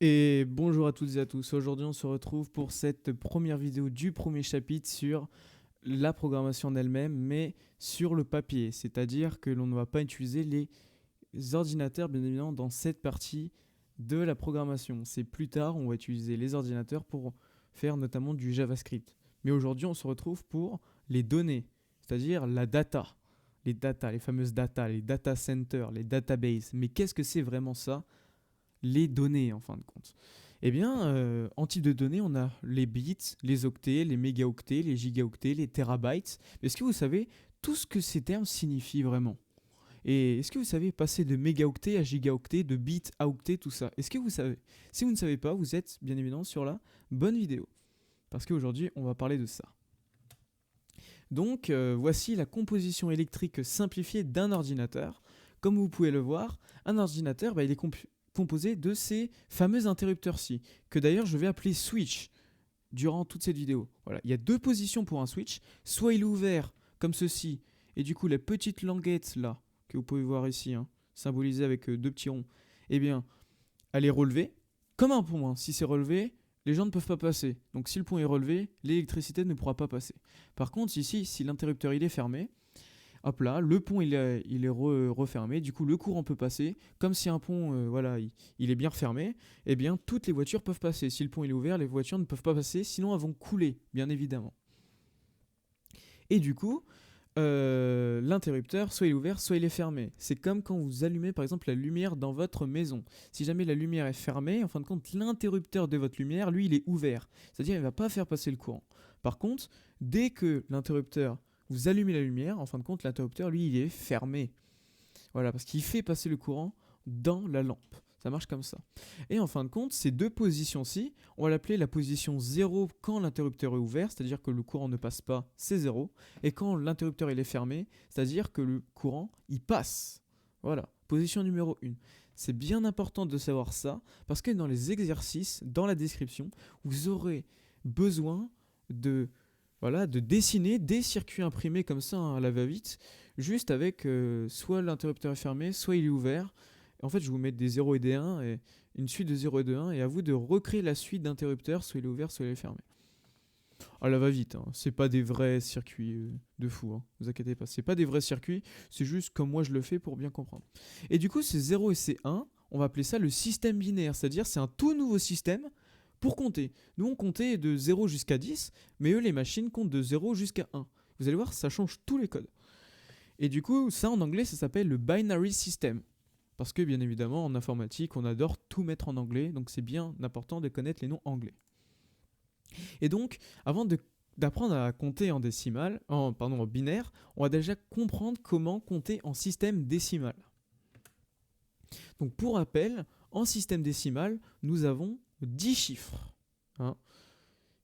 Et bonjour à toutes et à tous. Aujourd'hui, on se retrouve pour cette première vidéo du premier chapitre sur la programmation en elle-même, mais sur le papier. C'est-à-dire que l'on ne va pas utiliser les ordinateurs, bien évidemment, dans cette partie de la programmation. C'est plus tard, on va utiliser les ordinateurs pour faire notamment du JavaScript. Mais aujourd'hui, on se retrouve pour les données, c'est-à-dire la data. Les fameuses data, les data centers, les databases. Mais qu'est-ce que c'est vraiment ça? Les données en fin de compte. Eh bien, en type de données, on a les bits, les octets, les mégaoctets, les gigaoctets, les terabytes. Est-ce que vous savez tout ce que ces termes signifient vraiment? Et est-ce que vous savez passer de mégaoctets à gigaoctets, de bits à octets, tout ça? Est-ce que vous savez? Si vous ne savez pas, vous êtes bien évidemment sur la bonne vidéo. Parce qu'aujourd'hui, on va parler de ça. Donc, voici la composition électrique simplifiée d'un ordinateur. Comme vous pouvez le voir, un ordinateur, il est composé de ces fameux interrupteurs-ci, que d'ailleurs je vais appeler switch durant toute cette vidéo. Voilà. Il y a deux positions pour un switch, soit il est ouvert comme ceci, et du coup la petite languette là, que vous pouvez voir ici, symbolisée avec deux petits ronds, eh bien, elle est relevée, comme un pont. Si c'est relevé, les gens ne peuvent pas passer. Donc si le pont est relevé, l'électricité ne pourra pas passer. Par contre, ici, si l'interrupteur il est fermé, hop là, le pont il est refermé, du coup le courant peut passer. Comme si un pont il est bien refermé, eh bien toutes les voitures peuvent passer. Si le pont il est ouvert, les voitures ne peuvent pas passer, sinon elles vont couler, bien évidemment. Et du coup, l'interrupteur, soit il est ouvert, soit il est fermé. C'est comme quand vous allumez par exemple la lumière dans votre maison. Si jamais la lumière est fermée, en fin de compte, l'interrupteur de votre lumière, lui, il est ouvert. C'est-à-dire il ne va pas faire passer le courant. Par contre, dès que l'interrupteur, vous allumez la lumière, en fin de compte, l'interrupteur, lui, il est fermé. Voilà, parce qu'il fait passer le courant dans la lampe. Ça marche comme ça. Et en fin de compte, ces deux positions-ci, on va l'appeler la position 0 quand l'interrupteur est ouvert, c'est-à-dire que le courant ne passe pas, c'est 0. Et quand l'interrupteur il est fermé, c'est-à-dire que le courant, il passe. Voilà, position numéro 1. C'est bien important de savoir ça, parce que dans les exercices, dans la description, vous aurez besoin de dessiner des circuits imprimés comme ça à la va-vite, juste avec soit l'interrupteur est fermé, soit il est ouvert. En fait, je vous mets des 0 et des 1, et une suite de 0 et de 1, et à vous de recréer la suite d'interrupteurs, soit il est ouvert, soit il est fermé. Ah là va vite, c'est pas des vrais circuits de fou, vous inquiétez pas, c'est pas des vrais circuits, c'est juste comme moi je le fais pour bien comprendre. Et du coup, ces 0 et ces 1, on va appeler ça le système binaire, c'est-à-dire c'est un tout nouveau système pour compter. Nous on comptait de 0 jusqu'à 10, mais eux les machines comptent de 0 jusqu'à 1. Vous allez voir, ça change tous les codes. Et du coup, ça en anglais, ça s'appelle le binary system. Parce que bien évidemment, en informatique, on adore tout mettre en anglais, donc c'est bien important de connaître les noms anglais. Et donc, avant d'apprendre à compter en en binaire, on va déjà comprendre comment compter en système décimal. Donc pour rappel, en système décimal, nous avons 10 chiffres,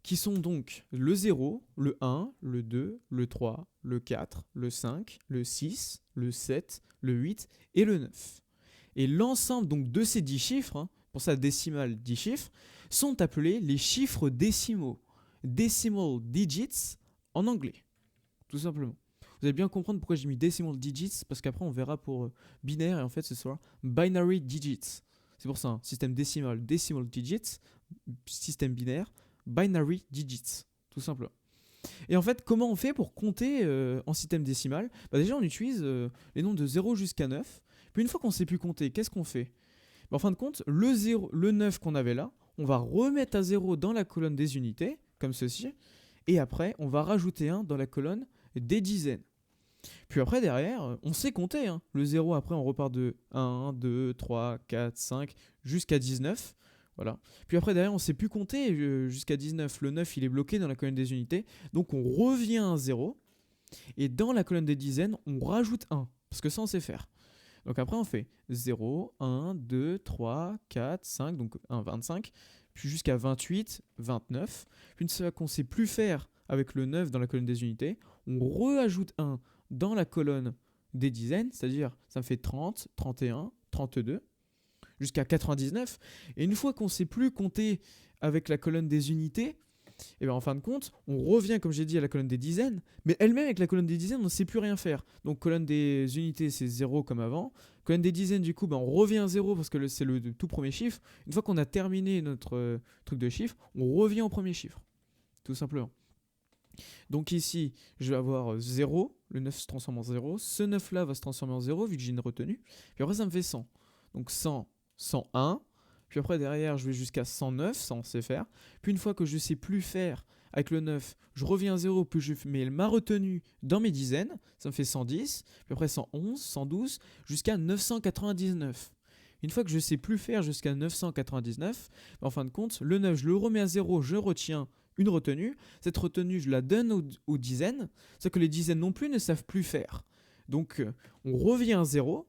qui sont donc le 0, le 1, le 2, le 3, le 4, le 5, le 6, le 7, le 8 et le 9. Et l'ensemble donc de ces 10 chiffres, pour ça décimale 10 chiffres, sont appelés les chiffres décimaux. Decimal digits en anglais, tout simplement. Vous allez bien comprendre pourquoi j'ai mis decimal digits, parce qu'après on verra pour binaire, et en fait ce sera binary digits. C'est pour ça, système décimal, decimal digits, système binaire, binary digits, tout simplement. Et en fait, comment on fait pour compter en système décimal? Déjà, on utilise les nombres de 0 jusqu'à 9. Puis une fois qu'on ne sait plus compter, qu'est-ce qu'on fait? En fin de compte, le 9 qu'on avait là, on va remettre à 0 dans la colonne des unités, comme ceci, et après, on va rajouter 1 dans la colonne des dizaines. Puis après, derrière, on sait compter. Le 0, après, on repart de 1, 2, 3, 4, 5, jusqu'à 19. Voilà. Puis après, derrière, on ne sait plus compter jusqu'à 19. Le 9, il est bloqué dans la colonne des unités. Donc, on revient à 0. Et dans la colonne des dizaines, on rajoute 1. Parce que ça, on sait faire. Donc après, on fait 0, 1, 2, 3, 4, 5, donc 1, 25, puis jusqu'à 28, 29. Puis une fois qu'on ne sait plus faire avec le 9 dans la colonne des unités, on rajoute 1 dans la colonne des dizaines, c'est-à-dire ça me fait 30, 31, 32, jusqu'à 99. Et une fois qu'on ne sait plus compter avec la colonne des unités, Et bien en fin de compte, on revient, comme j'ai dit, à la colonne des dizaines, mais elle-même, avec la colonne des dizaines, on ne sait plus rien faire. Donc colonne des unités, c'est 0 comme avant. Colonne des dizaines, du coup, ben, on revient à 0 parce que c'est le tout premier chiffre. Une fois qu'on a terminé notre truc de chiffre, on revient au premier chiffre, tout simplement. Donc ici, je vais avoir 0, le 9 se transforme en 0. Ce 9-là va se transformer en 0, vu que j'ai une retenue. Puis après, ça me fait 100. Donc 100, 101. Puis après, derrière, je vais jusqu'à 109, ça on sait faire. Puis une fois que je ne sais plus faire avec le 9, je reviens à 0, puis je mets ma retenue dans mes dizaines. Ça me fait 110. Puis après, 111, 112, jusqu'à 999. Une fois que je ne sais plus faire jusqu'à 999, en fin de compte, le 9, je le remets à 0, je retiens une retenue. Cette retenue, je la donne aux dizaines. C'est que les dizaines non plus ne savent plus faire. Donc, on revient à 0.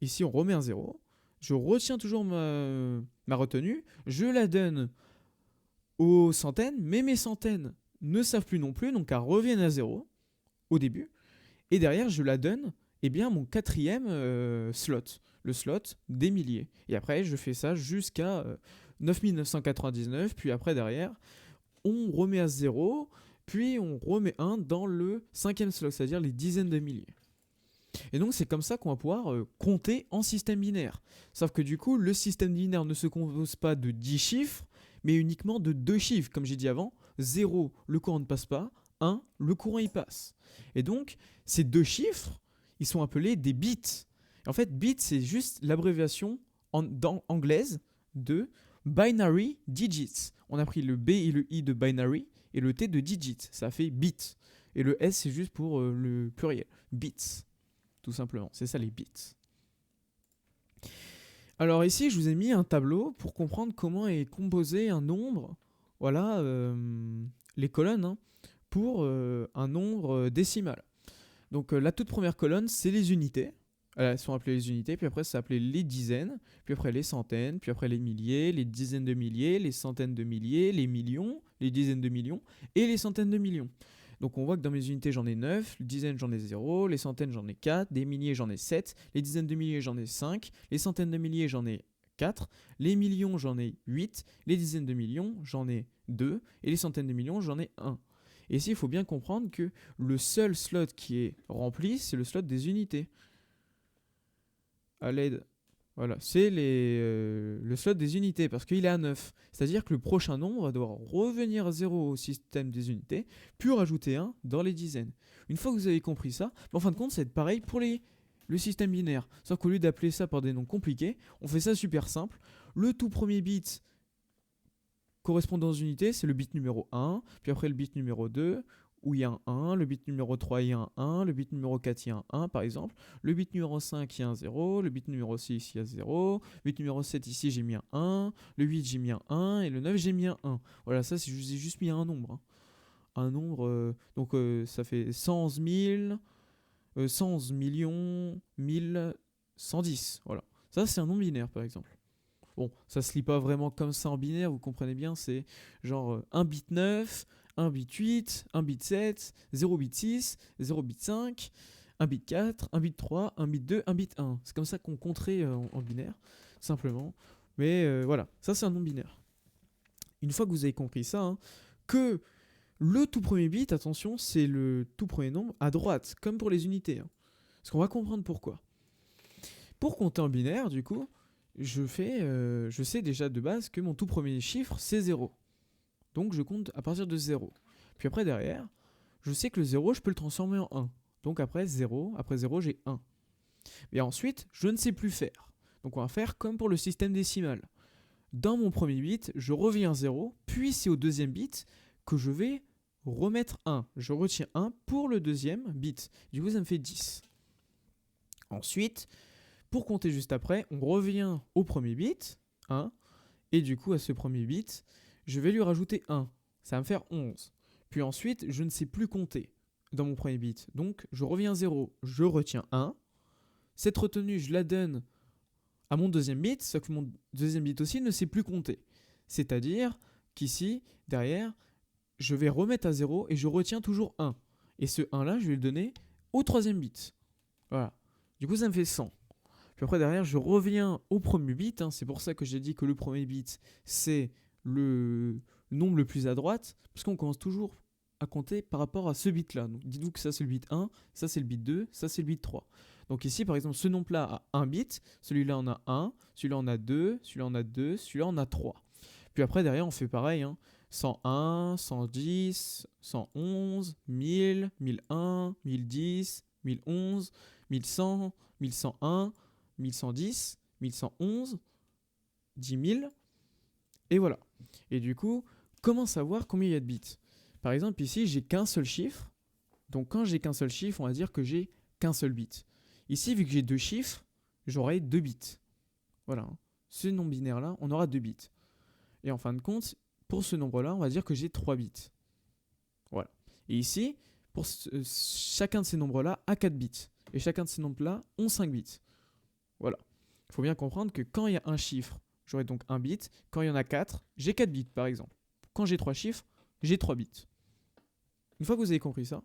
Ici, on remet un 0. Je retiens toujours ma retenue. Je la donne aux centaines, mais mes centaines ne savent plus non plus, donc elles reviennent à 0 au début. Et derrière, je la donne à mon quatrième slot, le slot des milliers. Et après, je fais ça jusqu'à 9999, puis après, derrière, on remet à 0, puis on remet 1 dans le cinquième slot, c'est-à-dire les dizaines de milliers. Et donc c'est comme ça qu'on va pouvoir compter en système binaire. Sauf que du coup, le système binaire ne se compose pas de 10 chiffres, mais uniquement de 2 chiffres. Comme j'ai dit avant, 0, le courant ne passe pas, 1, le courant y passe. Et donc, ces 2 chiffres, ils sont appelés des bits. En fait, bit, c'est juste l'abréviation anglaise de binary digits. On a pris le B et le I de binary et le T de digit. Ça fait bit. Et le S, c'est juste pour le pluriel. Bits. Tout simplement. C'est ça les bits. Alors ici, je vous ai mis un tableau pour comprendre comment est composé un nombre. Voilà les colonnes hein, pour un nombre décimal. Donc la toute première colonne, c'est les unités. Elles sont appelées les unités, puis après, c'est appelé les dizaines, puis après les centaines, puis après les milliers, les dizaines de milliers, les centaines de milliers, les millions, les dizaines de millions et les centaines de millions. Donc on voit que dans mes unités, j'en ai 9, les dizaines, j'en ai 0, les centaines, j'en ai 4, des milliers, j'en ai 7, les dizaines de milliers, j'en ai 5, les centaines de milliers, j'en ai 4, les millions, j'en ai 8, les dizaines de millions, j'en ai 2, et les centaines de millions, j'en ai 1. Et ici, il faut bien comprendre que le seul slot qui est rempli, c'est le slot des unités. À l'aide. Voilà, c'est le slot des unités, parce qu'il est à 9. C'est-à-dire que le prochain nombre va devoir revenir à 0 au système des unités, puis rajouter 1 dans les dizaines. Une fois que vous avez compris ça, en fin de compte, ça va être pareil pour le système binaire. Sauf qu'au lieu d'appeler ça par des noms compliqués, on fait ça super simple. Le tout premier bit correspondant aux unités, c'est le bit numéro 1, puis après le bit numéro 2, où il y a un 1, le bit numéro 3, il y a un 1, le bit numéro 4, il y a un 1 par exemple, le bit numéro 5, il y a un 0, le bit numéro 6, il y a 0, le bit numéro 7, ici j'ai mis un 1, le 8, j'ai mis un 1, et le 9, j'ai mis un 1. Voilà, ça, j'ai juste mis un nombre. Hein. Un nombre, donc ça fait 111 millions, 1000, 110. Voilà. Ça, c'est un nombre binaire par exemple. Bon, ça se lit pas vraiment comme ça en binaire, vous comprenez bien, c'est genre 1 bit 9, 1 bit 8, 1 bit 7, 0 bit 6, 0 bit 5, 1 bit 4, 1 bit 3, 1 bit 2, 1 bit 1. C'est comme ça qu'on compterait en binaire, simplement. Mais voilà, ça c'est un nombre binaire. Une fois que vous avez compris ça, hein, que le tout premier bit, attention, c'est le tout premier nombre à droite, comme pour les unités. Hein. Parce qu'on va comprendre pourquoi. Pour compter en binaire, du coup, je sais déjà de base que mon tout premier chiffre, c'est 0. Donc je compte à partir de 0. Puis après derrière, je sais que le 0, je peux le transformer en 1. Donc après 0, j'ai 1. Et ensuite, je ne sais plus faire. Donc on va faire comme pour le système décimal. Dans mon premier bit, je reviens à 0, puis c'est au deuxième bit que je vais remettre 1. Je retiens 1 pour le deuxième bit. Du coup, ça me fait 10. Ensuite, pour compter juste après, on revient au premier bit, 1, et du coup, à ce premier bit, je vais lui rajouter 1. Ça va me faire 11. Puis ensuite, je ne sais plus compter dans mon premier bit. Donc, je reviens à 0, je retiens 1. Cette retenue, je la donne à mon deuxième bit, sauf que mon deuxième bit aussi ne sait plus compter. C'est-à-dire qu'ici, derrière, je vais remettre à 0 et je retiens toujours 1. Et ce 1-là, je vais le donner au troisième bit. Voilà. Du coup, ça me fait 100. Puis après, derrière, je reviens au premier bit. Hein. C'est pour ça que j'ai dit que le premier bit, c'est le nombre le plus à droite, parce qu'on commence toujours à compter par rapport à ce bit-là. Donc dites-vous que ça c'est le bit 1, ça c'est le bit 2, ça c'est le bit 3. Donc ici par exemple ce nombre-là a 1 bit, celui-là en a 1, celui-là en a 2, celui-là en a 2, celui-là en a 3. Puis après derrière on fait pareil, hein. 101, 110, 111, 1000, 1001, 1010, 1011, 1100, 1101, 1110, 1111, 10 000, et voilà. Et du coup, comment savoir combien il y a de bits? Par exemple, ici, j'ai qu'un seul chiffre. Donc, quand j'ai qu'un seul chiffre, on va dire que j'ai qu'un seul bit. Ici, vu que j'ai deux chiffres, j'aurai 2 bits. Voilà. Ce nombre binaire-là, on aura 2 bits. Et en fin de compte, pour ce nombre-là, on va dire que j'ai 3 bits. Voilà. Et ici, pour chacun de ces nombres-là a 4 bits. Et chacun de ces nombres-là ont 5 bits. Voilà. Il faut bien comprendre que quand il y a un chiffre, j'aurai donc 1 bit. Quand il y en a 4, j'ai 4 bits par exemple. Quand j'ai 3 chiffres, j'ai 3 bits. Une fois que vous avez compris ça,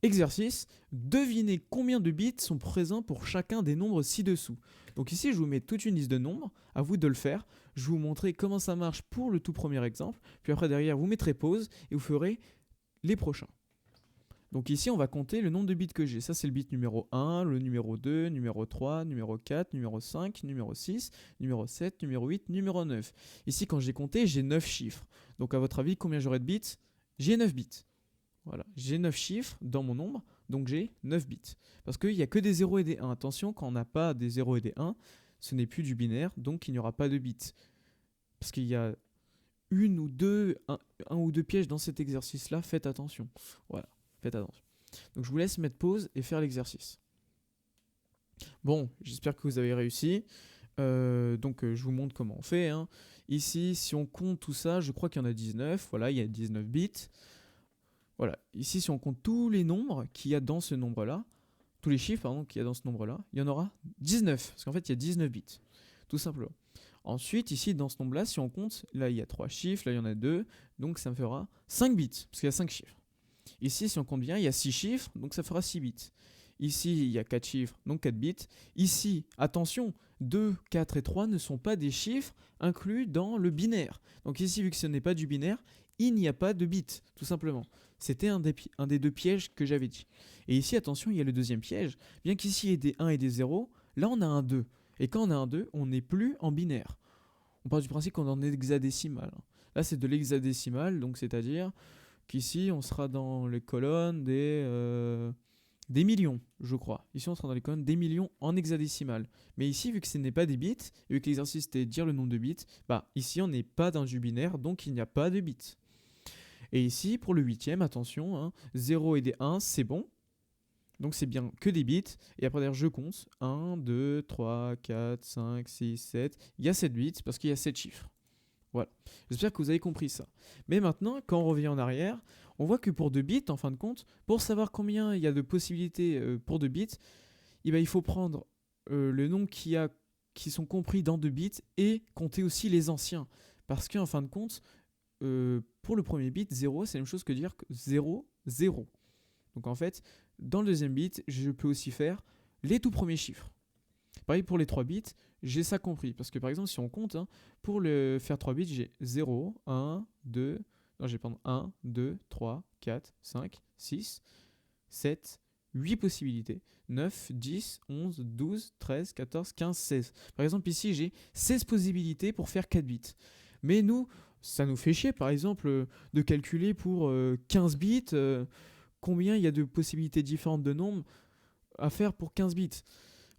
exercice, devinez combien de bits sont présents pour chacun des nombres ci-dessous. Donc ici, je vous mets toute une liste de nombres, à vous de le faire. Je vais vous montrer comment ça marche pour le tout premier exemple. Puis après, derrière, vous mettrez pause et vous ferez les prochains. Donc ici, on va compter le nombre de bits que j'ai. Ça, c'est le bit numéro 1, le numéro 2, numéro 3, numéro 4, numéro 5, numéro 6, numéro 7, numéro 8, numéro 9. Ici, quand j'ai compté, j'ai 9 chiffres. Donc à votre avis, combien j'aurai de bits? J'ai 9 bits. Voilà, j'ai 9 chiffres dans mon nombre, donc j'ai 9 bits. Parce qu'il n'y a que des 0 et des 1. Attention, quand on n'a pas des 0 et des 1, ce n'est plus du binaire, donc il n'y aura pas de bits. Parce qu'il y a un ou deux pièges dans cet exercice-là, faites attention. Voilà, faites attention. Donc je vous laisse mettre pause et faire l'exercice. Bon, j'espère que vous avez réussi. Je vous montre comment on fait. Hein. Ici, si on compte tout ça, je crois qu'il y en a 19. Voilà, il y a 19 bits. Voilà, ici, si on compte tous les nombres qu'il y a dans ce nombre-là, tous les chiffres qu'il y a dans ce nombre-là, il y en aura 19. Parce qu'en fait, il y a 19 bits. Tout simplement. Ensuite, ici, dans ce nombre-là, si on compte, là, il y a 3 chiffres, là, il y en a 2. Donc, ça me fera 5 bits, parce qu'il y a 5 chiffres. Ici, si on compte bien, il y a 6 chiffres, donc ça fera 6 bits. Ici, il y a 4 chiffres, donc 4 bits. Ici, attention, 2, 4 et 3 ne sont pas des chiffres inclus dans le binaire. Donc ici, vu que ce n'est pas du binaire, il n'y a pas de bits, tout simplement. C'était un des deux pièges que j'avais dit. Et ici, attention, il y a le deuxième piège. Bien qu'ici, il y ait des 1 et des 0, là, on a un 2. Et quand on a un 2, on n'est plus en binaire. On part du principe qu'on est en hexadécimal. Là, c'est de l'hexadécimal, donc c'est-à-dire qu'ici, on sera dans les colonnes des millions, je crois. Ici, on sera dans les colonnes des millions en hexadécimal. Mais ici, vu que ce n'est pas des bits, et vu que l'exercice était de dire le nombre de bits, ici, on n'est pas dans du binaire, donc il n'y a pas de bits. Et ici, pour le huitième, attention, hein, 0 et des 1, c'est bon. Donc c'est bien que des bits. Et après, d'ailleurs, je compte. 1, 2, 3, 4, 5, 6, 7. Il y a 7 bits parce qu'il y a 7 chiffres. Voilà. J'espère que vous avez compris ça. Mais maintenant, quand on revient en arrière, on voit que pour 2 bits, en fin de compte, pour savoir combien il y a de possibilités pour 2 bits, il faut prendre le nombre qui sont compris dans 2 bits et compter aussi les anciens. Parce qu'en fin de compte, pour le premier bit, 0, c'est la même chose que dire que 0, 0. Donc en fait, dans le deuxième bit, je peux aussi faire les tout premiers chiffres. Pareil pour les 3 bits, j'ai ça compris. Parce que par exemple, si on compte, pour faire 3 bits, j'ai 0, 1, 2, non, j'ai pardon, 1, 2, 3, 4, 5, 6, 7, 8 possibilités. 9, 10, 11, 12, 13, 14, 15, 16. Par exemple, ici, j'ai 16 possibilités pour faire 4 bits. Mais nous, ça nous fait chier, par exemple, de calculer pour 15 bits combien il y a de possibilités différentes de nombres à faire pour 15 bits.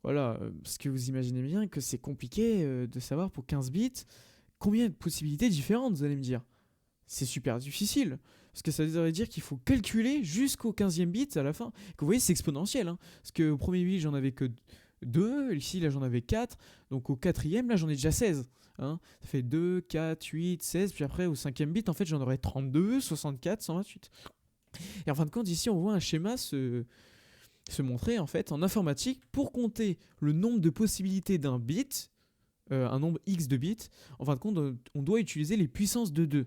Voilà, parce que vous imaginez bien que c'est compliqué de savoir pour 15 bits combien de possibilités différentes, vous allez me dire. C'est super difficile, parce que ça veut dire qu'il faut calculer jusqu'au 15e bit à la fin. Que vous voyez, c'est exponentiel, hein, parce qu'au premier bit, j'en avais que 2, ici, là, j'en avais 4, donc au 4e, là, j'en ai déjà 16. Hein. Ça fait 2, 4, 8, 16, puis après, au 5e bit, en fait, j'en aurais 32, 64, 128. Et en fin de compte, ici, on voit un schéma se montrer, en fait, en informatique, pour compter le nombre de possibilités d'un bit, un nombre X de bits, en fin de compte, on doit utiliser les puissances de 2.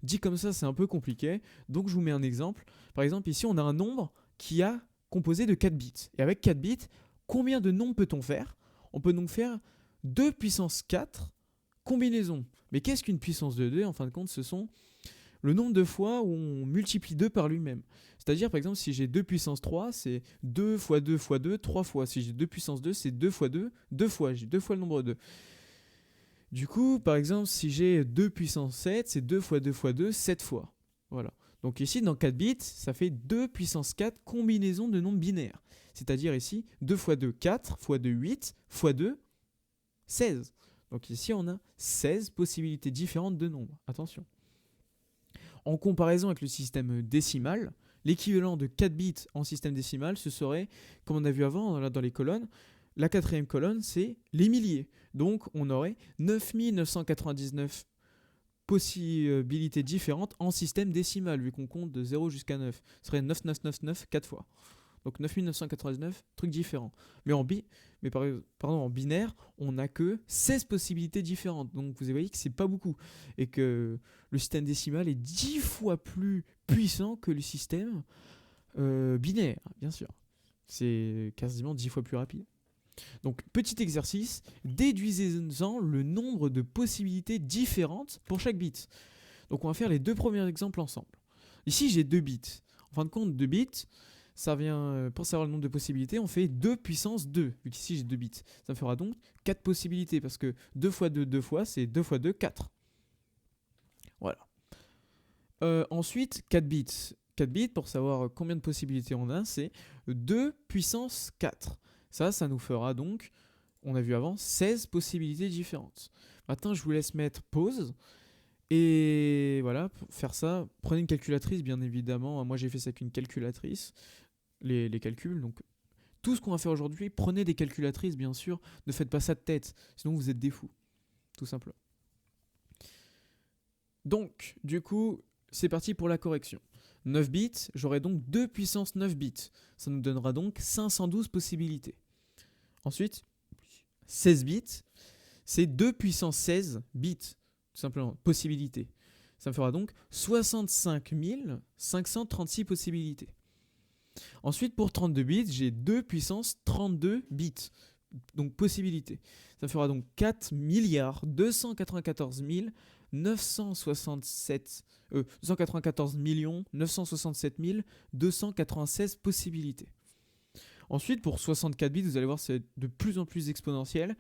Dit comme ça, c'est un peu compliqué, donc je vous mets un exemple. Par exemple, ici, on a un nombre qui a composé de 4 bits. Et avec 4 bits, combien de nombres peut-on faire? On peut donc faire 2 puissance 4 combinaisons Mais qu'est-ce qu'une puissance de 2? En fin de compte, ce sont le nombre de fois où on multiplie 2 par lui-même. C'est-à-dire, par exemple, si j'ai 2 puissance 3, c'est 2 fois 2 fois 2, 3 fois. Si j'ai 2 puissance 2, c'est 2 fois 2, 2 fois. J'ai 2 fois le nombre 2. Du coup, par exemple, si j'ai 2 puissance 7, c'est 2 fois 2 fois 2, 7 fois. Voilà. Donc ici, dans 4 bits, ça fait 2 puissance 4 combinaisons de nombres binaires. C'est-à-dire ici, 2 fois 2, 4, fois 2, 8, fois 2, 16. Donc ici, on a 16 possibilités différentes de nombres. Attention. En comparaison avec le système décimal, l'équivalent de 4 bits en système décimal, ce serait, comme on a vu avant là, dans les colonnes, la quatrième colonne, c'est les milliers. Donc on aurait 9999 possibilités différentes en système décimal, vu qu'on compte de 0 jusqu'à 9. Ce serait 9999 4 fois. Donc 9999 trucs différents. Mais en binaire, on n'a que 16 possibilités différentes. Donc vous voyez que c'est pas beaucoup. Et que le système décimal est 10 fois plus puissant que le système binaire, bien sûr. C'est quasiment 10 fois plus rapide. Donc petit exercice, déduisez-en le nombre de possibilités différentes pour chaque bit. Donc on va faire les deux premiers exemples ensemble. Ici j'ai 2 bits. En fin de compte, 2 bits, ça vient, pour savoir le nombre de possibilités, on fait 2 puissance 2, vu qu'ici j'ai 2 bits. Ça me fera donc 4 possibilités, parce que 2 fois 2, 2 fois, c'est 2 fois 2, 4. Voilà. Ensuite, 4 bits. 4 bits, pour savoir combien de possibilités on a, c'est 2 puissance 4. Ça nous fera donc, on a vu avant, 16 possibilités différentes. Maintenant, je vous laisse mettre pause. Et voilà, pour faire ça, prenez une calculatrice, bien évidemment. Moi, j'ai fait ça avec une calculatrice, les calculs. Donc, tout ce qu'on va faire aujourd'hui, prenez des calculatrices, bien sûr. Ne faites pas ça de tête, sinon vous êtes des fous, tout simplement. Donc, du coup, c'est parti pour la correction. 9 bits, j'aurai donc 2 puissance 9 bits. Ça nous donnera donc 512 possibilités. Ensuite, 16 bits, c'est 2 puissance 16 bits, tout simplement, possibilités. Ça me fera donc 65 536 possibilités. Ensuite, pour 32 bits, j'ai 2 puissance 32 bits, donc possibilités. Ça me fera donc 4 294 967 294 967 296 possibilités. Ensuite, pour 64 bits, vous allez voir, c'est de plus en plus exponentiel.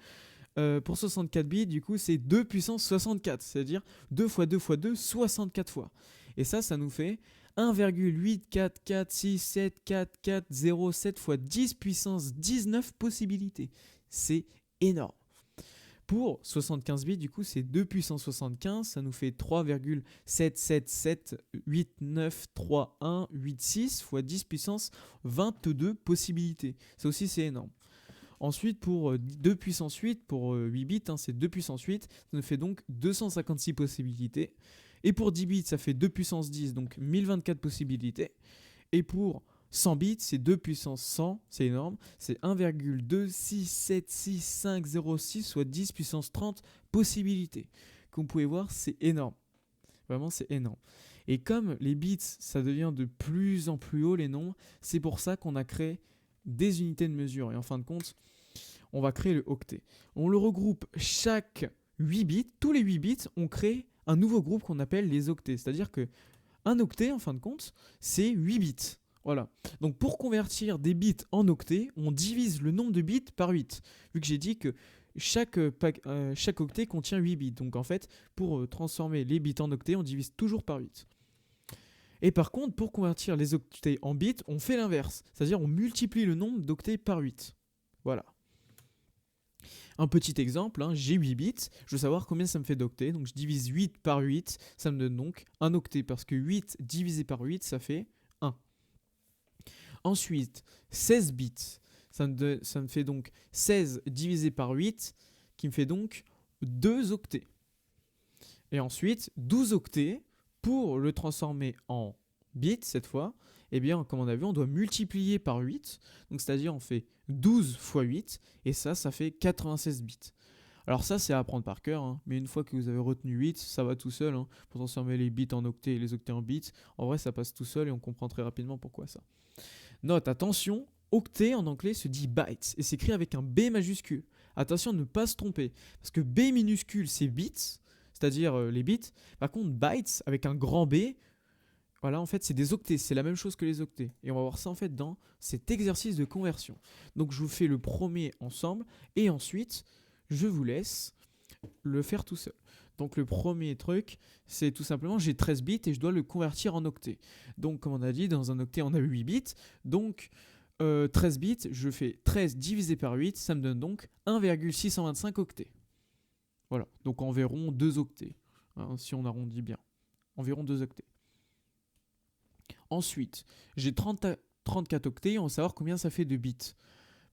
Pour 64 bits, du coup, c'est 2 puissance 64, c'est-à-dire 2 fois 2 fois 2, 64 fois. Et ça nous fait 1,844674407 fois 10 puissance 19 possibilités. C'est énorme. Pour 75 bits, du coup, c'est 2 puissance 75, ça nous fait 3,777893186 fois 10 puissance 22 possibilités. Ça aussi, c'est énorme. Ensuite, pour 2 puissance 8, pour 8 bits, c'est 2 puissance 8, ça nous fait donc 256 possibilités. Et pour 10 bits, ça fait 2 puissance 10, donc 1024 possibilités. Et pour 100 bits, c'est 2 puissance 100, c'est énorme, c'est 1,2676506, soit 10 puissance 30 possibilités. Comme vous pouvez voir, c'est énorme. Vraiment, c'est énorme. Et comme les bits, ça devient de plus en plus haut les nombres, c'est pour ça qu'on a créé des unités de mesure. Et en fin de compte, on va créer le octet. On le regroupe chaque 8 bits. Tous les 8 bits, on crée un nouveau groupe qu'on appelle les octets. C'est-à-dire que un octet, en fin de compte, c'est 8 bits. Voilà. Donc pour convertir des bits en octets, on divise le nombre de bits par 8. Vu que j'ai dit que chaque octet contient 8 bits. Donc en fait, pour transformer les bits en octets, on divise toujours par 8. Et par contre, pour convertir les octets en bits, on fait l'inverse. C'est-à-dire on multiplie le nombre d'octets par 8. Voilà. Un petit exemple, j'ai 8 bits, je veux savoir combien ça me fait d'octets. Donc je divise 8 par 8, ça me donne donc un octet. Parce que 8 divisé par 8, ça fait 1. Ensuite, 16 bits, ça me fait donc 16 divisé par 8, qui me fait donc 2 octets. Et ensuite, 12 octets, pour le transformer en bits cette fois, eh bien, comme on a vu, on doit multiplier par 8. Donc, c'est-à-dire, on fait 12 fois 8, et ça fait 96 bits. Alors ça, c'est à apprendre par cœur, mais une fois que vous avez retenu 8, ça va tout seul. Pour transformer les bits en octets et les octets en bits, en vrai, ça passe tout seul et on comprend très rapidement pourquoi ça. Note, attention, octet en anglais se dit bytes et s'écrit avec un B majuscule. Attention à ne pas se tromper, parce que B minuscule, c'est bits, c'est-à-dire les bits. Par contre, bytes, avec un grand B, voilà, en fait, c'est des octets, c'est la même chose que les octets. Et on va voir ça en fait dans cet exercice de conversion. Donc je vous fais le premier ensemble, et ensuite, je vous laisse le faire tout seul. Donc le premier truc, c'est tout simplement, j'ai 13 bits et je dois le convertir en octets. Donc comme on a dit, dans un octet, on a 8 bits. Donc 13 bits, je fais 13 divisé par 8, ça me donne donc 1,625 octets. Voilà, donc environ 2 octets, hein, si on arrondit bien. Environ 2 octets. Ensuite, j'ai 34 octets, on va savoir combien ça fait de bits.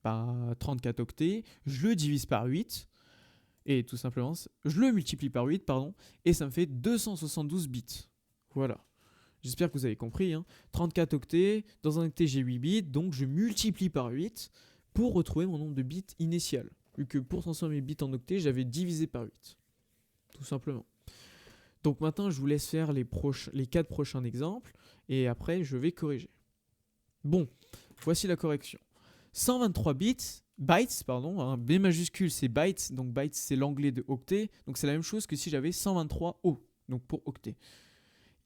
34 octets, je le divise par 8, et tout simplement, je le multiplie par 8, pardon, et ça me fait 272 bits. Voilà. J'espère que vous avez compris. 34 octets, dans un octet j'ai 8 bits, donc je multiplie par 8 pour retrouver mon nombre de bits initial. Vu que pour transformer mes bits en octets, j'avais divisé par 8. Tout simplement. Donc maintenant, je vous laisse faire les 4 prochains exemples, et après, je vais corriger. Bon, voici la correction. 123 bytes, pardon, B majuscule c'est bytes, donc bytes c'est l'anglais de octet, donc c'est la même chose que si j'avais 123 O, donc pour octet.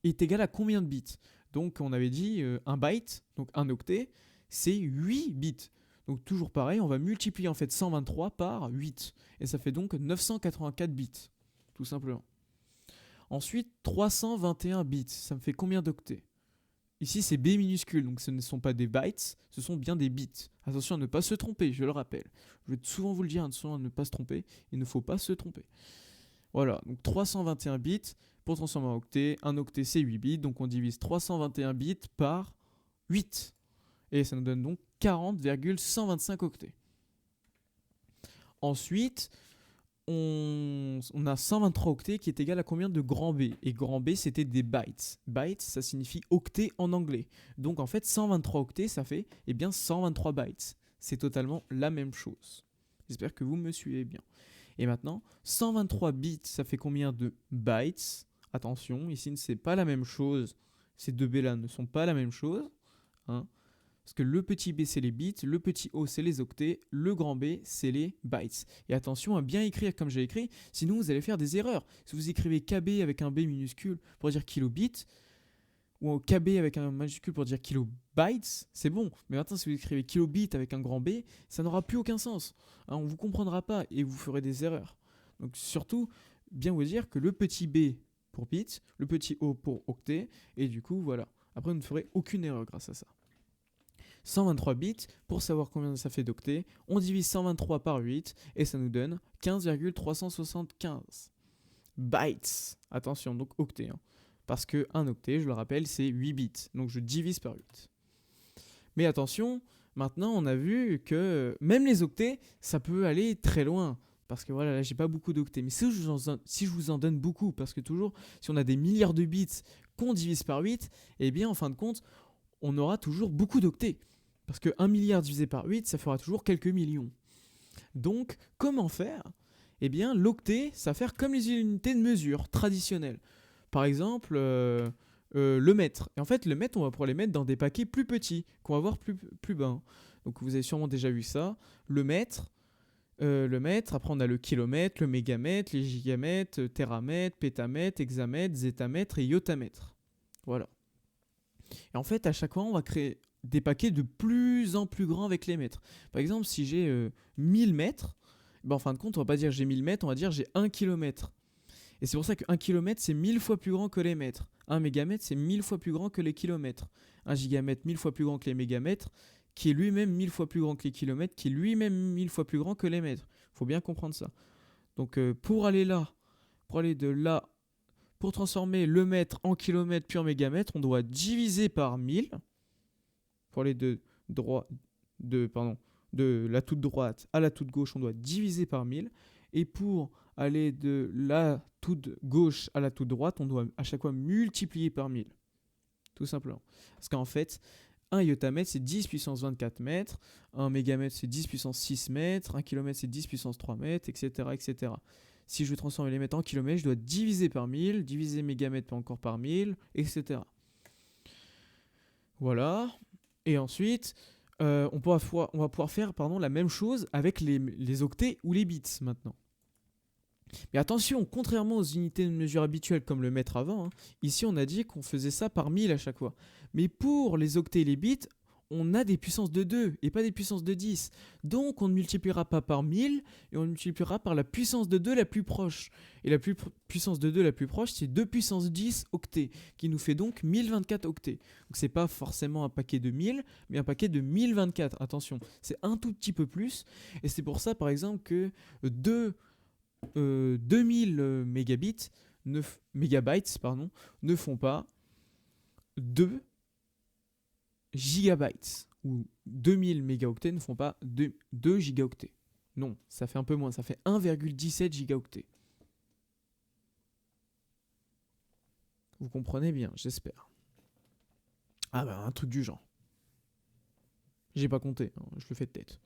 Est égal à combien de bits? Donc on avait dit un byte, donc un octet, c'est 8 bits. Donc toujours pareil, on va multiplier en fait 123 par 8, et ça fait donc 984 bits, tout simplement. Ensuite, 321 bits, ça me fait combien d'octets? Ici, c'est B minuscule, donc ce ne sont pas des bytes, ce sont bien des bits. Attention à ne pas se tromper, je le rappelle. Je vais souvent vous le dire, attention à ne pas se tromper, il ne faut pas se tromper. Voilà, donc 321 bits, pour transformer en octet, un octet c'est 8 bits, donc on divise 321 bits par 8. Et ça nous donne donc 40,125 octets. Ensuite, on a 123 octets qui est égal à combien de grand B? Et grand B, c'était des bytes. Bytes, ça signifie octet en anglais. Donc en fait, 123 octets, ça fait 123 bytes. C'est totalement la même chose. J'espère que vous me suivez bien. Et maintenant, 123 bits, ça fait combien de bytes? Attention, ici, ce n'est pas la même chose. Ces deux B là ne sont pas la même chose. Parce que le petit b, c'est les bits, le petit o, c'est les octets, le grand B, c'est les bytes. Et attention à bien écrire comme j'ai écrit, sinon vous allez faire des erreurs. Si vous écrivez KB avec un B minuscule pour dire kilobit, ou KB avec un majuscule pour dire kilobytes, c'est bon. Mais maintenant, si vous écrivez kilobit avec un grand B, ça n'aura plus aucun sens. On ne vous comprendra pas et vous ferez des erreurs. Donc surtout, bien vous dire que le petit b pour bit, le petit o pour octet, et du coup, voilà. Après, vous ne ferez aucune erreur grâce à ça. 123 bits, pour savoir combien ça fait d'octets, on divise 123 par 8 et ça nous donne 15,375 bytes. Attention, donc octets. Parce qu'un octet, je le rappelle, c'est 8 bits. Donc je divise par 8. Mais attention, maintenant on a vu que même les octets, ça peut aller très loin. Parce que voilà, là j'ai pas beaucoup d'octets. Mais si je vous en donne beaucoup, parce que toujours, si on a des milliards de bits qu'on divise par 8, eh bien en fin de compte, on aura toujours beaucoup d'octets. Parce que 1 milliard divisé par 8, ça fera toujours quelques millions. Donc, comment faire? Eh bien, l'octet, ça va faire comme les unités de mesure traditionnelles. Par exemple, le mètre. Et en fait, le mètre, on va pouvoir les mettre dans des paquets plus petits, qu'on va voir plus bas. Donc, vous avez sûrement déjà vu ça. Le mètre, après on a le kilomètre, le mégamètre, les gigamètres, téramètre, pétamètre, hexamètre, zétamètre et yotamètre. Voilà. Et en fait, à chaque fois, on va créer des paquets de plus en plus grands avec les mètres. Par exemple, si j'ai 1000 mètres, en fin de compte, on va pas dire j'ai 1000 mètres, on va dire j'ai 1 kilomètre. Et c'est pour ça que 1 kilomètre, c'est 1000 fois plus grand que les mètres. 1 mégamètre, c'est 1000 fois plus grand que les kilomètres. 1 gigamètre, 1000 fois plus grand que les mégamètres, qui est lui-même 1000 fois plus grand que les kilomètres, qui est lui-même 1000 fois plus grand que les mètres. Il faut bien comprendre ça. Donc pour aller de là, pour transformer le mètre en kilomètre puis en mégamètre, on doit diviser par 1000. Pour aller de la toute droite à la toute gauche, on doit diviser par 1000. Et pour aller de la toute gauche à la toute droite, on doit à chaque fois multiplier par 1000. Tout simplement. Parce qu'en fait, 1 yotamètre, c'est 10 puissance 24 mètres. 1 mégamètre, c'est 10 puissance 6 mètres. 1 kilomètre, c'est 10 puissance 3 mètres, etc., etc. Si je veux transformer les mètres en kilomètres, je dois diviser par 1000, diviser mégamètre encore par 1000, etc. Voilà. Et ensuite, on va pouvoir faire la même chose avec les octets ou les bits maintenant. Mais attention, contrairement aux unités de mesure habituelles comme le mètre avant, hein, ici on a dit qu'on faisait ça par 1000 à chaque fois. Mais pour les octets et les bits, on a des puissances de 2 et pas des puissances de 10. Donc on ne multipliera pas par 1000 et on multipliera par la puissance de 2 la plus proche. Et la puissance de 2 la plus proche, c'est 2 puissance 10 octets, qui nous fait donc 1024 octets. Donc c'est pas forcément un paquet de 1000, mais un paquet de 1024. Attention, c'est un tout petit peu plus. Et c'est pour ça par exemple que 2000 mégabytes ne font pas 2 gigabytes. Ou 2000 mégaoctets ne font pas 2 gigaoctets. Non, ça fait un peu moins, ça fait 1,17 gigaoctets. Vous comprenez bien, j'espère. Ah bah un truc du genre. J'ai pas compté, hein, je le fais de tête.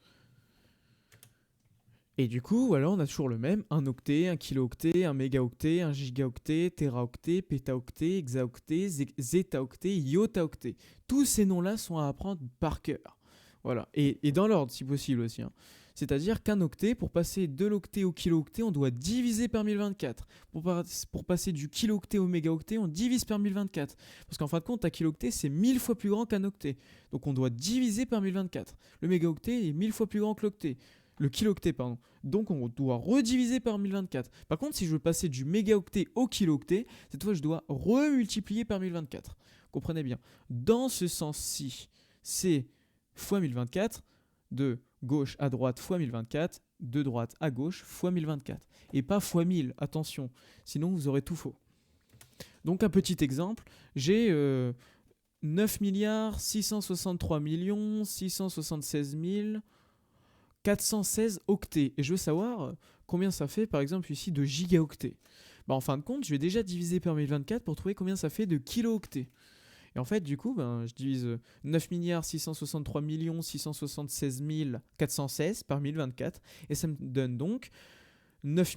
Et du coup, voilà, on a toujours le même, un octet, un kilooctet, un mégaoctet, un gigaoctet, téraoctet, pétaoctet, hexaoctet, zétaoctet, iotaoctet. Tous ces noms-là sont à apprendre par cœur. Voilà, et dans l'ordre si possible aussi. Hein. C'est-à-dire qu'un octet, pour passer de l'octet au kilooctet, on doit diviser par 1024. Pour passer du kilooctet au mégaoctet, on divise par 1024. Parce qu'en fin de compte, un kilooctet, c'est 1000 fois plus grand qu'un octet. Donc on doit diviser par 1024. Le mégaoctet est 1000 fois plus grand que l'octet. Le kilooctet, pardon. Donc on doit rediviser par 1024. Par contre, si je veux passer du mégaoctet au kilooctet, cette fois je dois remultiplier par 1024. Comprenez bien. Dans ce sens-ci, c'est fois 1024, de gauche à droite fois 1024, de droite à gauche fois 1024. Et pas fois 1000, attention, sinon vous aurez tout faux. Donc un petit exemple, j'ai 9 milliards 663 millions 676 416 octets. Et je veux savoir combien ça fait, par exemple, ici, de gigaoctets. Bah, en fin de compte, je vais déjà diviser par 1024 pour trouver combien ça fait de kilooctets. Et en fait, du coup, je divise 9 milliards 663 millions 676 416 par 1024. Et ça me donne donc 9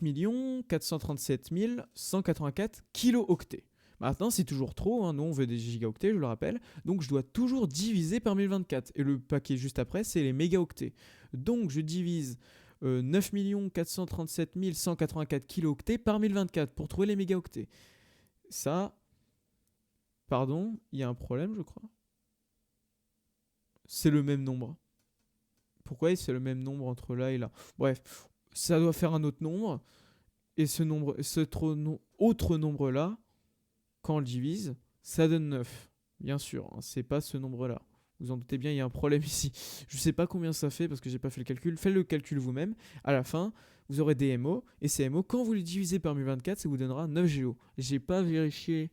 437 184 kilooctets. Maintenant, c'est toujours trop, hein. Nous on veut des gigaoctets, je le rappelle, donc je dois toujours diviser par 1024. Et le paquet juste après, c'est les mégaoctets. Donc je divise 9 437 184 kilooctets par 1024 pour trouver les mégaoctets. Ça, pardon, il y a un problème, je crois. C'est le même nombre. Pourquoi c'est le même nombre entre là et là? Bref, ça doit faire un autre nombre. Et ce autre nombre-là, quand on le divise, ça donne 9. Bien sûr, hein, c'est pas ce nombre-là. Vous en doutez bien, il y a un problème ici. Je sais pas combien ça fait parce que j'ai pas fait le calcul. Faites le calcul vous-même. À la fin, vous aurez des MO. Et ces MO, quand vous les divisez par 1024, ça vous donnera 9 GO. J'ai pas vérifié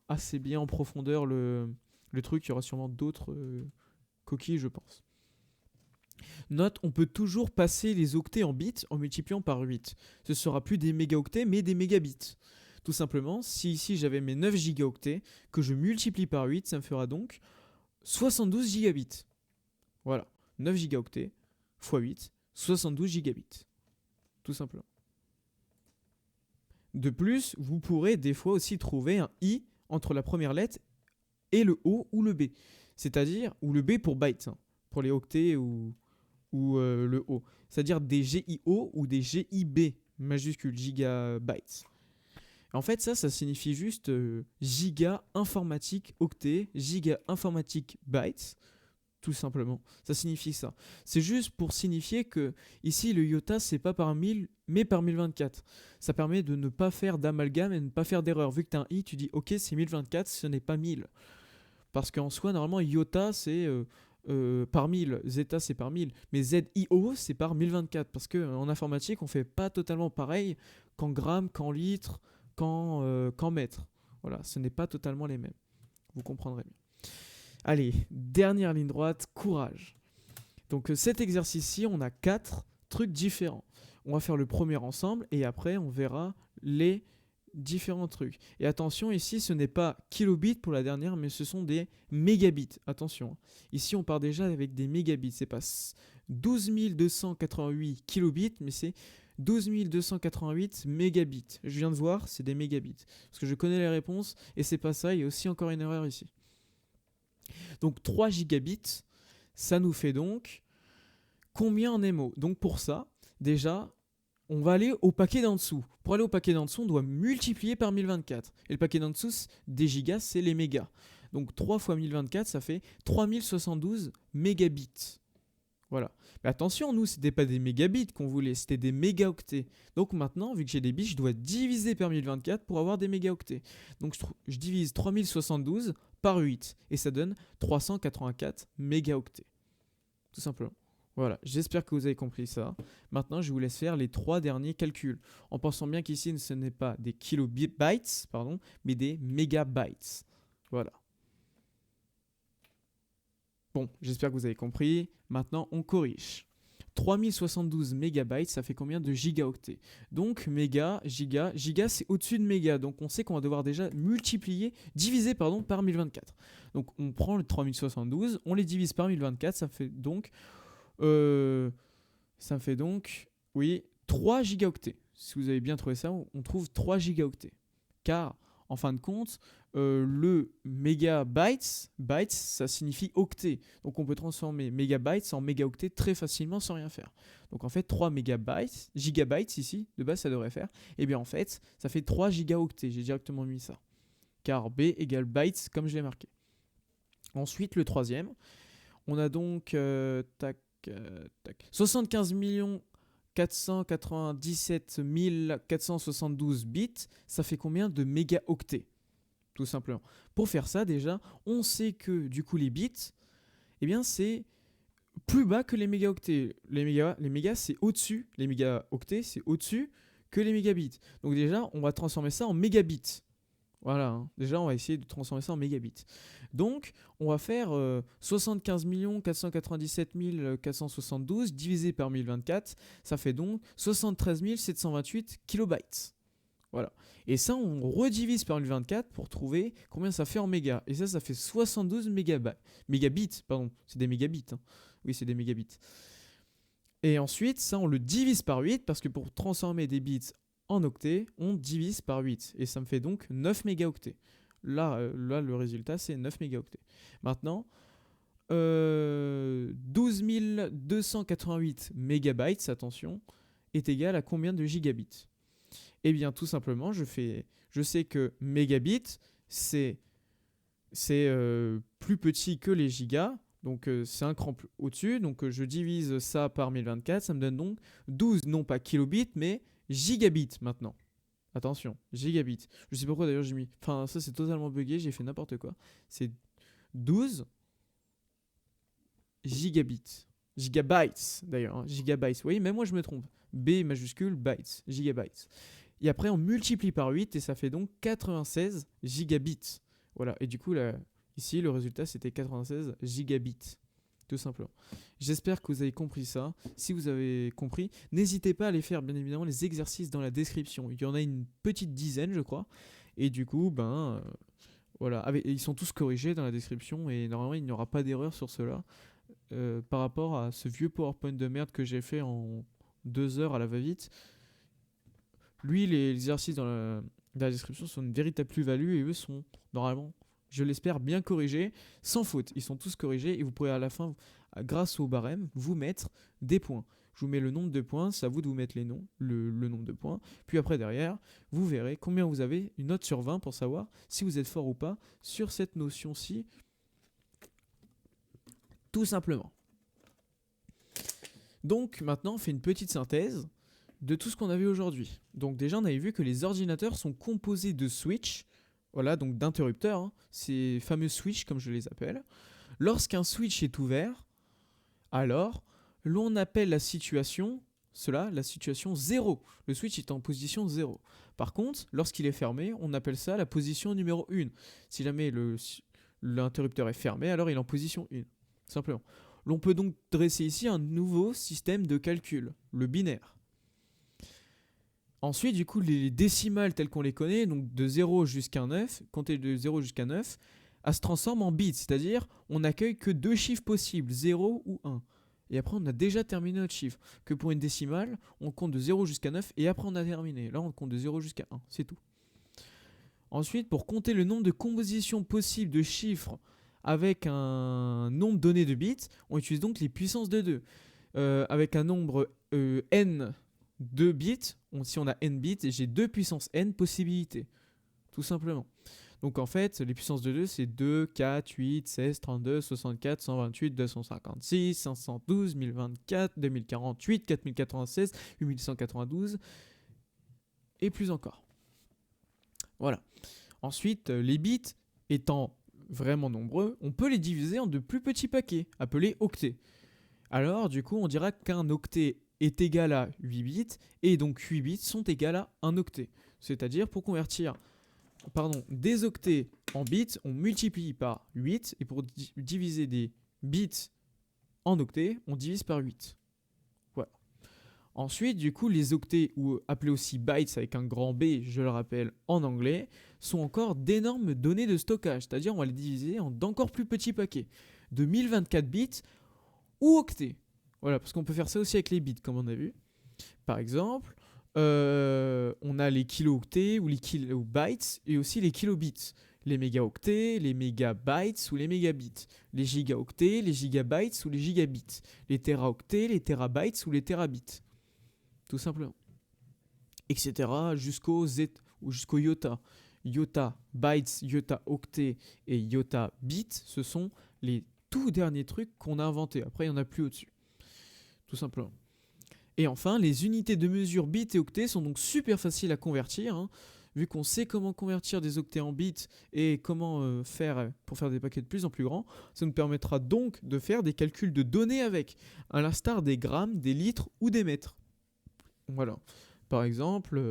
assez bien en profondeur le truc. Il y aura sûrement d'autres coquilles, je pense. Note, on peut toujours passer les octets en bits en multipliant par 8. Ce sera plus des mégaoctets, mais des mégabits. Tout simplement, si ici j'avais mes 9 gigaoctets, que je multiplie par 8, ça me fera donc 72 gigabits. Voilà, 9 gigaoctets x 8, 72 gigabits. Tout simplement. De plus, vous pourrez des fois aussi trouver un I entre la première lettre et le O ou le B. C'est-à-dire, ou le B pour bytes, hein, pour les octets ou le O. C'est-à-dire des GIO ou des GIB, majuscule, gigabytes. En fait, ça signifie juste giga informatique octet, giga informatique bytes, tout simplement. Ça signifie ça. C'est juste pour signifier que ici, le iota, c'est pas par 1000, mais par 1024. Ça permet de ne pas faire d'amalgame et de ne pas faire d'erreur. Vu que tu as un i, tu dis ok, c'est 1024, ce n'est pas 1000. Parce qu'en soi, normalement, iota, c'est par 1000, zeta, c'est par 1000. Mais ZIO, c'est par 1024. Parce qu'en informatique, on fait pas totalement pareil qu'en grammes, qu'en litres, qu'en mètres. Voilà, ce n'est pas totalement les mêmes. Vous comprendrez bien. Allez, dernière ligne droite, courage. Donc cet exercice-ci, on a 4 trucs différents. On va faire le premier ensemble et après on verra les différents trucs. Et attention, ici ce n'est pas kilobits pour la dernière, mais ce sont des mégabits. Attention, ici on part déjà avec des mégabits. C'est pas 12 288 kilobits, mais c'est 12 288 mégabits. Je viens de voir, c'est des mégabits. Parce que je connais les réponses et c'est pas ça, il y a aussi encore une erreur ici. Donc 3 gigabits, ça nous fait donc combien en MO? Donc pour ça, déjà, on va aller au paquet d'en dessous. Pour aller au paquet d'en dessous, on doit multiplier par 1024. Et le paquet d'en dessous, des gigas, c'est les mégas. Donc 3 fois 1024, ça fait 3072 mégabits. Voilà. Mais attention, nous, c'était pas des mégabits qu'on voulait, c'était des mégaoctets. Donc maintenant, vu que j'ai des bits, je dois diviser par 1024 pour avoir des mégaoctets. Donc je divise 3072 par 8 et ça donne 384 mégaoctets. Tout simplement. Voilà, j'espère que vous avez compris ça. Maintenant, je vous laisse faire les 3 derniers calculs. En pensant bien qu'ici, ce n'est pas des kilobytes, pardon, mais des mégabytes. Voilà. Bon, j'espère que vous avez compris. Maintenant, on corrige. 3072 mégabytes, ça fait combien de gigaoctets? Donc, méga, giga, giga, c'est au-dessus de méga. Donc, on sait qu'on va devoir déjà diviser par 1024. Donc, on prend le 3072, on les divise par 1024, ça fait donc, oui, 3 gigaoctets. Si vous avez bien trouvé ça, on trouve 3 gigaoctets. Car, en fin de compte, le mégabytes, bytes, ça signifie octet. Donc on peut transformer mégabytes en mégaoctets très facilement sans rien faire. Donc en fait 3 mégabytes, gigabytes ici, de base ça devrait faire. Et bien en fait, ça fait 3 gigaoctets, j'ai directement mis ça. Car B égale bytes comme je l'ai marqué. Ensuite le troisième, on a donc 75 497 472 bits, ça fait combien de mégaoctets? Tout simplement. Pour faire ça, déjà, on sait que du coup les bits, eh bien c'est plus bas que les mégaoctets. Les mégas c'est au-dessus, les mégaoctets c'est au-dessus que les mégabits. Donc déjà, on va transformer ça en mégabits. Voilà, hein. Déjà on va essayer de transformer ça en mégabits. Donc on va faire 75 497 472 divisé par 1024, ça fait donc 73 728 kilobytes. Voilà. Et ça, on redivise par 1024 pour trouver combien ça fait en mégas. Et ça fait 72 mégabits. Pardon, c'est des mégabits. Hein. Oui, c'est des mégabits. Et ensuite, ça, on le divise par 8 parce que pour transformer des bits en octets, on divise par 8. Et ça me fait donc 9 mégaoctets. Là, le résultat, c'est 9 mégaoctets. Maintenant, 12 288 mégabytes, attention, est égal à combien de gigabits? Eh bien, tout simplement, je sais que mégabit, c'est plus petit que les gigas, donc c'est un cran au-dessus. Donc je divise ça par 1024, ça me donne donc 12, non pas kilobits, mais gigabits maintenant. Attention, gigabits. Je sais pas pourquoi d'ailleurs j'ai mis... Enfin, ça c'est totalement bugué, j'ai fait n'importe quoi. C'est 12 gigabits. Gigabytes d'ailleurs, hein, gigabytes. Vous voyez, même moi je me trompe. B majuscule, bytes, gigabytes. Et après, on multiplie par 8 et ça fait donc 96 gigabits. Voilà, et du coup, là, ici, le résultat, c'était 96 gigabits. Tout simplement. J'espère que vous avez compris ça. Si vous avez compris, n'hésitez pas à aller faire, bien évidemment, les exercices dans la description. Il y en a une petite dizaine, je crois. Et du coup, voilà, ils sont tous corrigés dans la description et normalement, il n'y aura pas d'erreur sur cela. Par rapport à ce vieux PowerPoint de merde que j'ai fait en 2 heures à la va-vite. Lui, les exercices dans la description sont une véritable plus-value et eux sont normalement, je l'espère, bien corrigés, sans faute. Ils sont tous corrigés et vous pourrez à la fin, grâce au barème, vous mettre des points. Je vous mets le nombre de points, c'est à vous de vous mettre les noms, le nombre de points. Puis après, derrière, vous verrez combien vous avez, une note sur 20 pour savoir si vous êtes fort ou pas sur cette notion-ci, tout simplement. Donc maintenant, on fait une petite synthèse de tout ce qu'on a vu aujourd'hui. Donc déjà, on avait vu que les ordinateurs sont composés de switches, voilà, donc d'interrupteurs, hein, ces fameux switches comme je les appelle. Lorsqu'un switch est ouvert, alors l'on appelle la situation 0. Le switch est en position 0. Par contre, lorsqu'il est fermé, on appelle ça la position numéro 1. Si jamais l'interrupteur est fermé, alors il est en position 1. Simplement. L'on peut donc dresser ici un nouveau système de calcul, le binaire. Ensuite, du coup, les décimales telles qu'on les connaît, donc de 0 jusqu'à 9, compter de 0 jusqu'à 9, elles se transforment en bits, c'est-à-dire on n'accueille que 2 chiffres possibles, 0 ou 1. Et après, on a déjà terminé notre chiffre. Que pour une décimale, on compte de 0 jusqu'à 9 et après on a terminé. Là, on compte de 0 jusqu'à 1, c'est tout. Ensuite, pour compter le nombre de compositions possibles de chiffres avec un nombre donné de bits, on utilise donc les puissances de 2. Avec un nombre n 2 bits, si on a n bits, j'ai 2 puissance n possibilités, tout simplement. Donc en fait, les puissances de 2, c'est 2, 4, 8, 16, 32, 64, 128, 256, 512, 1024, 2048, 4096, 8192, et plus encore. Voilà. Ensuite, les bits étant vraiment nombreux, on peut les diviser en de plus petits paquets, appelés octets. Alors, du coup, on dira qu'un octet est égal à 8 bits, et donc 8 bits sont égales à un octet. C'est-à-dire, pour convertir des octets en bits, on multiplie par 8, et pour diviser des bits en octets, on divise par 8. Voilà. Ensuite, du coup, les octets, ou appelés aussi bytes avec un grand B, je le rappelle, en anglais, sont encore d'énormes données de stockage, c'est-à-dire on va les diviser en d'encore plus petits paquets, de 1024 bits ou octets. Voilà, parce qu'on peut faire ça aussi avec les bits, comme on a vu. Par exemple, on a les kilo-octets ou les kilobytes et aussi les kilobits. Les mégaoctets, les mégabytes ou les mégabits. Les gigaoctets, les gigabytes ou les gigabits. Les téraoctets, les terabytes ou les terabits. Tout simplement. Etc. jusqu'au iota. Iota bytes, iota octets et iota bits, ce sont les tout derniers trucs qu'on a inventés. Après, il n'y en a plus au-dessus. Tout simplement. Et enfin, les unités de mesure bits et octets sont donc super faciles à convertir, hein, vu qu'on sait comment convertir des octets en bits et comment faire pour faire des paquets de plus en plus grands. Ça nous permettra donc de faire des calculs de données avec, à l'instar des grammes, des litres ou des mètres. Voilà. Par exemple,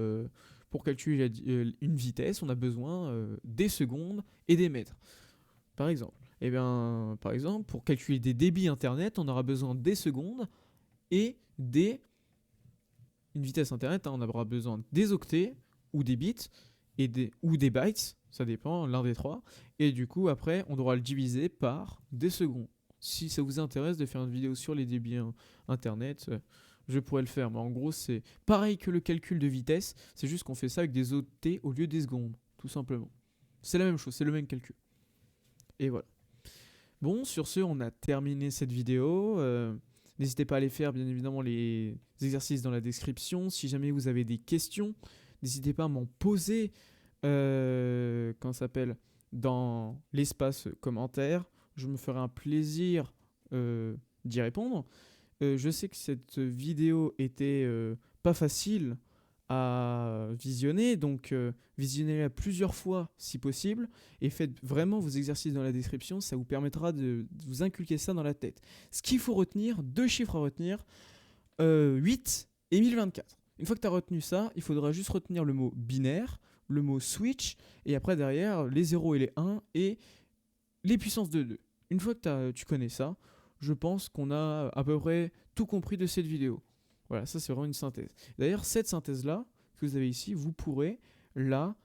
pour calculer une vitesse, on a besoin des secondes et des mètres. Par exemple. Par exemple, pour calculer des débits internet, on aura besoin des secondes et une vitesse internet, hein, on aura besoin des octets ou des bits ou des bytes, ça dépend, l'un des trois. Et du coup, après, on devra le diviser par des secondes. Si ça vous intéresse de faire une vidéo sur les débits internet, je pourrais le faire. Mais en gros, c'est pareil que le calcul de vitesse, c'est juste qu'on fait ça avec des octets au lieu des secondes, tout simplement. C'est la même chose, c'est le même calcul. Et voilà. Bon, sur ce, on a terminé cette vidéo. N'hésitez pas à aller faire, bien évidemment, les exercices dans la description. Si jamais vous avez des questions, n'hésitez pas à m'en poser dans l'espace commentaire. Je me ferai un plaisir d'y répondre. Je sais que cette vidéo était pas facile à visionner, donc visionnez-la plusieurs fois si possible et faites vraiment vos exercices dans la description, ça vous permettra de vous inculquer ça dans la tête. Ce qu'il faut retenir, 2 chiffres à retenir, 8 et 1024. Une fois que tu as retenu ça, il faudra juste retenir le mot binaire, le mot switch, et après derrière les 0 et les 1 et les puissances de 2. Une fois que tu connais ça, je pense qu'on a à peu près tout compris de cette vidéo. Voilà, ça c'est vraiment une synthèse. D'ailleurs, cette synthèse-là, que vous avez ici, vous pourrez la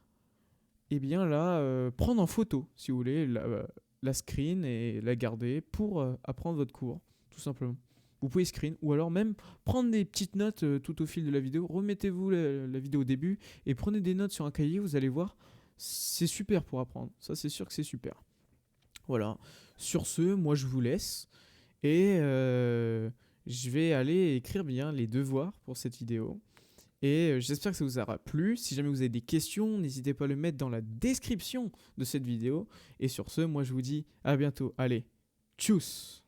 prendre en photo, si vous voulez, la screen et la garder pour apprendre votre cours, tout simplement. Vous pouvez screen, ou alors même prendre des petites notes tout au fil de la vidéo. Remettez-vous la vidéo au début et prenez des notes sur un cahier, vous allez voir, c'est super pour apprendre. Ça, c'est sûr que c'est super. Voilà. Sur ce, moi je vous laisse et je vais aller écrire bien les devoirs pour cette vidéo. Et j'espère que ça vous aura plu. Si jamais vous avez des questions, n'hésitez pas à le mettre dans la description de cette vidéo. Et sur ce, moi je vous dis à bientôt. Allez, tchuss!